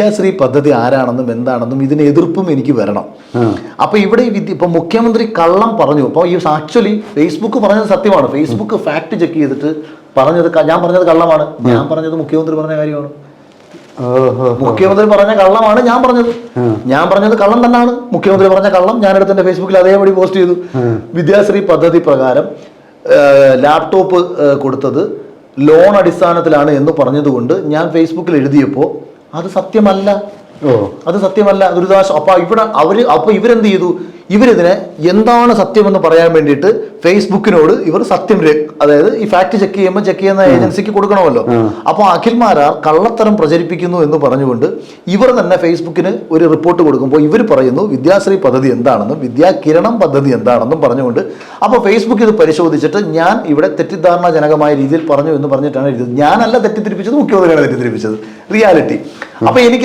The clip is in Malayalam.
വിദ്യാശ്രീ പദ്ധതി ആരാണെന്നും എന്താണെന്നും ഇതിന് എതിർപ്പും എനിക്ക് വരണം. അപ്പൊ ഇവിടെ ഇപ്പൊ മുഖ്യമന്ത്രി കള്ളം പറഞ്ഞു. അപ്പൊ ഈ ആക്ച്വലി ഫേസ്ബുക്ക് പറഞ്ഞത് സത്യമാണ്. ഫേസ്ബുക്ക് ഫാക്ട് ചെക്ക് ചെയ്തിട്ട് പറഞ്ഞത്, ഞാൻ പറഞ്ഞത് കള്ളമാണ്, ഞാൻ പറഞ്ഞത് മുഖ്യമന്ത്രി പറഞ്ഞ കാര്യമാണ്. മുഖ്യമന്ത്രി പറഞ്ഞ കള്ളമാണ് ഞാൻ പറഞ്ഞത് കള്ളം തന്നെയാണ്. മുഖ്യമന്ത്രി പറഞ്ഞ കള്ളം ഞാനെടുത്ത് എന്റെ ഫേസ്ബുക്കിൽ അതേപടി പോസ്റ്റ് ചെയ്തു. വിദ്യാശ്രീ പദ്ധതി പ്രകാരം ലാപ്ടോപ്പ് കൊടുത്തത് ലോൺ അടിസ്ഥാനത്തിലാണ് എന്ന് പറഞ്ഞതുകൊണ്ട് ഞാൻ ഫേസ്ബുക്കിൽ എഴുതിയപ്പോൾ അത് സത്യമല്ല. ദുരിതാശ്വാസം. അപ്പൊ ഇവരെന്ത് ചെയ്തു? ഇവരിതിനെ എന്താണ് സത്യമെന്ന് പറയാൻ വേണ്ടിയിട്ട് ഫേസ്ബുക്കിനോട് ഇവർ സത്യം, അതായത് ഈ ഫാക്ട് ചെക്ക് ചെയ്യുന്ന ഏജൻസിക്ക് കൊടുക്കണമല്ലോ. അപ്പോൾ അഖിൽ മാരാർ കള്ളത്തരം പ്രചരിപ്പിക്കുന്നു എന്ന് പറഞ്ഞുകൊണ്ട് ഇവർ തന്നെ ഫേസ്ബുക്കിന് ഒരു റിപ്പോർട്ട് കൊടുക്കുമ്പോൾ ഇവർ പറയുന്നു വിദ്യാശ്രീ പദ്ധതി എന്താണെന്നും വിദ്യാകിരണം പദ്ധതി എന്താണെന്നും പറഞ്ഞുകൊണ്ട്. അപ്പോൾ ഫേസ്ബുക്ക് ഇത് പരിശോധിച്ചിട്ട് ഞാൻ ഇവിടെ തെറ്റിദ്ധാരണാജനകമായ രീതിയിൽ പറഞ്ഞു എന്ന് പറഞ്ഞിട്ടാണ് എഴുതിയത്. ഞാനല്ല തെറ്റിദ്ധരിപ്പിച്ചത്, മുഖ്യമന്ത്രിയാണ് തെറ്റിദ്ധരിപ്പിച്ചത്. റിയാലിറ്റി. അപ്പൊ എനിക്ക്